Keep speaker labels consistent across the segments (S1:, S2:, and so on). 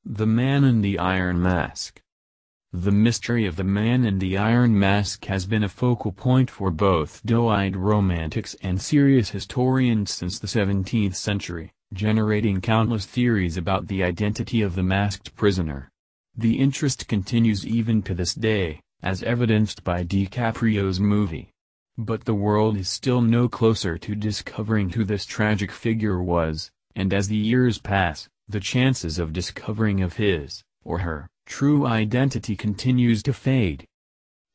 S1: The Man in the Iron Mask. The mystery of the Man in the Iron Mask has been a focal point for both doe-eyed romantics and serious historians since the 17th century, generating countless theories about the identity of the masked prisoner. The interest continues even to this day, as evidenced by DiCaprio's movie. But the world is still no closer to discovering who this tragic figure was, and as the years pass, the chances of discovering of his, or her, true identity continues to fade.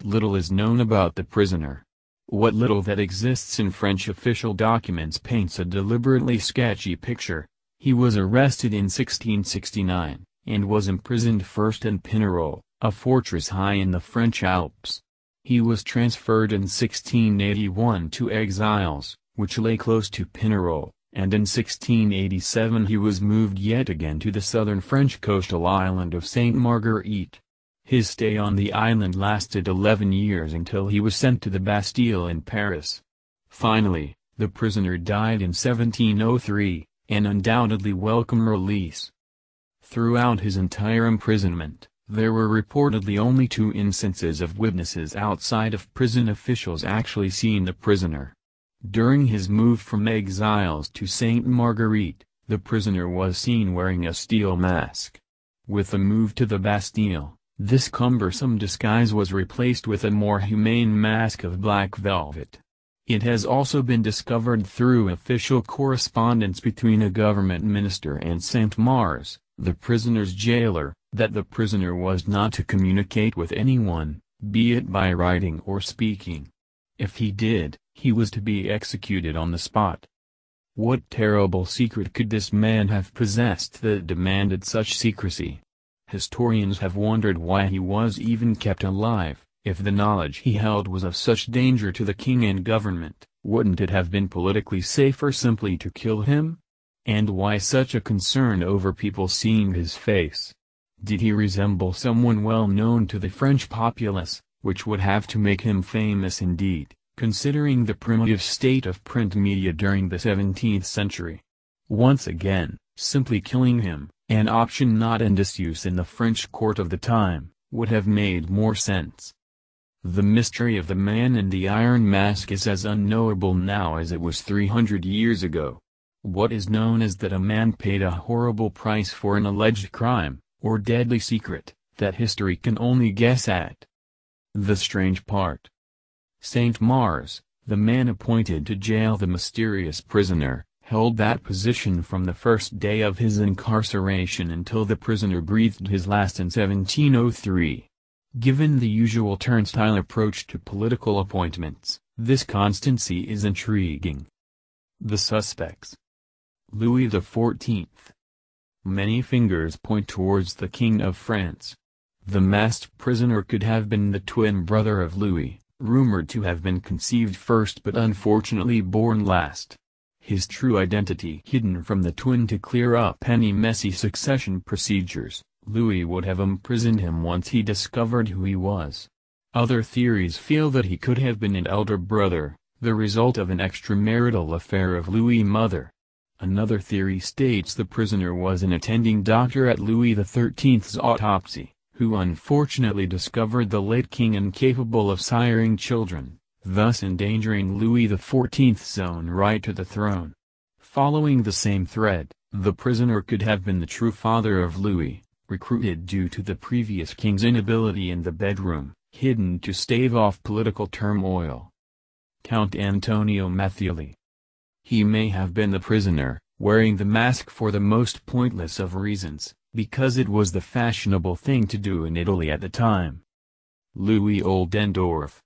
S1: Little is known about the prisoner. What little that exists in French official documents paints a deliberately sketchy picture. He was arrested in 1669, and was imprisoned first in Pignerol, a fortress high in the French Alps. He was transferred in 1681 to Exiles, which lay close to Pignerol, and in 1687 he was moved yet again to the southern French coastal island of Sainte Marguerite. His stay on the island lasted 11 years until he was sent to the Bastille in Paris. Finally, the prisoner died in 1703, an undoubtedly welcome release. Throughout his entire imprisonment, there were reportedly only 2 instances of witnesses outside of prison officials actually seeing the prisoner. During his move from Exiles to Sainte Marguerite, the prisoner was seen wearing a steel mask. With the move to the Bastille, this cumbersome disguise was replaced with a more humane mask of black velvet. It has also been discovered through official correspondence between a government minister and Saint Mars, the prisoner's jailer, that the prisoner was not to communicate with anyone, be it by writing or speaking. If he did, he was to be executed on the spot. What terrible secret could this man have possessed that demanded such secrecy? Historians have wondered why he was even kept alive. If the knowledge he held was of such danger to the king and government, wouldn't it have been politically safer simply to kill him? And why such a concern over people seeing his face? Did he resemble someone well known to the French populace, which would have to make him famous indeed, considering the primitive state of print media during the 17th century? Once again, simply killing him, an option not in disuse in the French court of the time, would have made more sense. The mystery of the Man in the Iron Mask is as unknowable now as it was 300 years ago. What is known is that a man paid a horrible price for an alleged crime, or deadly secret, that history can only guess at. The strange part. Saint Mars, the man appointed to jail the mysterious prisoner, held that position from the first day of his incarceration until the prisoner breathed his last in 1703. Given the usual turnstile approach to political appointments, this constancy is intriguing. The suspects. Louis XIV. Many fingers point towards the King of France. The masked prisoner could have been the twin brother of Louis, rumored to have been conceived first but unfortunately born last. His true identity hidden from the twin to clear up any messy succession procedures, Louis would have imprisoned him once he discovered who he was. Other theories feel that he could have been an elder brother, the result of an extramarital affair of Louis' mother. Another theory states the prisoner was an attending doctor at Louis XIII's autopsy, who unfortunately discovered the late king incapable of siring children, thus endangering Louis XIV's own right to the throne. Following the same thread, the prisoner could have been the true father of Louis, recruited due to the previous king's inability in the bedroom, hidden to stave off political turmoil. Count Antonio Mathioli. He may have been the prisoner, wearing the mask for the most pointless of reasons, because it was the fashionable thing to do in Italy at the time. Louis Oldendorff.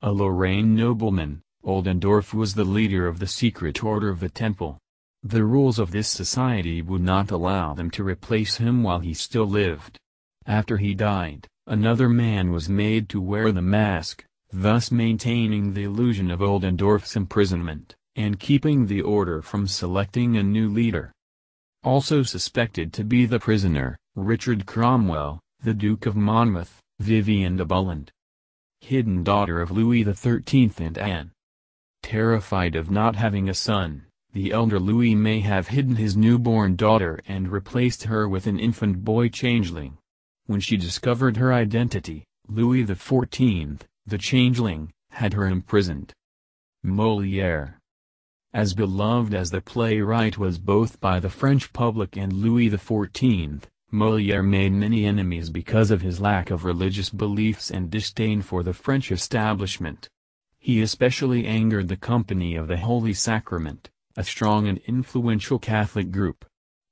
S1: A Lorraine nobleman, Oldendorff was the leader of the secret order of the Temple. The rules of this society would not allow them to replace him while he still lived. After he died, another man was made to wear the mask, thus maintaining the illusion of Oldendorff's imprisonment, and keeping the order from selecting a new leader. Also suspected to be the prisoner, Richard Cromwell, the Duke of Monmouth, Vivian de Bulland, hidden daughter of Louis XIII and Anne. Terrified of not having a son, the elder Louis may have hidden his newborn daughter and replaced her with an infant boy changeling. When she discovered her identity, Louis XIV, the changeling, had her imprisoned. Molière. As beloved as the playwright was both by the French public and Louis XIV, Molière made many enemies because of his lack of religious beliefs and disdain for the French establishment. He especially angered the Company of the Holy Sacrament, a strong and influential Catholic group.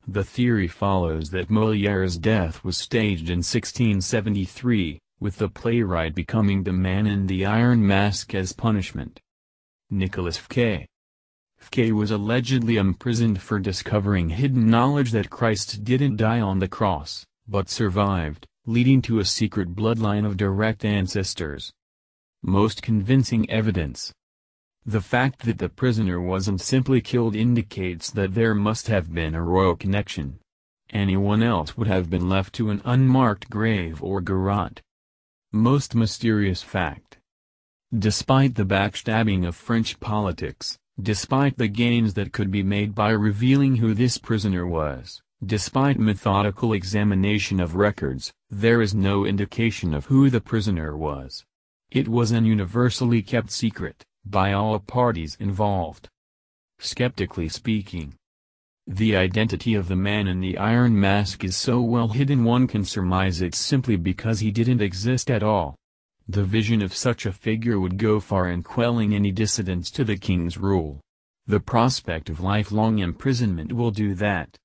S1: The theory follows that Molière's death was staged in 1673, with the playwright becoming the Man in the Iron Mask as punishment. Nicolas Fouquet. Fouquet was allegedly imprisoned for discovering hidden knowledge that Christ didn't die on the cross, but survived, leading to a secret bloodline of direct ancestors. Most convincing evidence. The fact that the prisoner wasn't simply killed indicates that there must have been a royal connection. Anyone else would have been left to an unmarked grave or garrote. Most mysterious fact. Despite the backstabbing of French politics, despite the gains that could be made by revealing who this prisoner was, despite methodical examination of records, there is no indication of who the prisoner was. It was an universally kept secret, by all parties involved. Skeptically speaking, the identity of the Man in the Iron Mask is so well hidden one can surmise it's simply because he didn't exist at all. The vision of such a figure would go far in quelling any dissidence to the king's rule. The prospect of lifelong imprisonment will do that.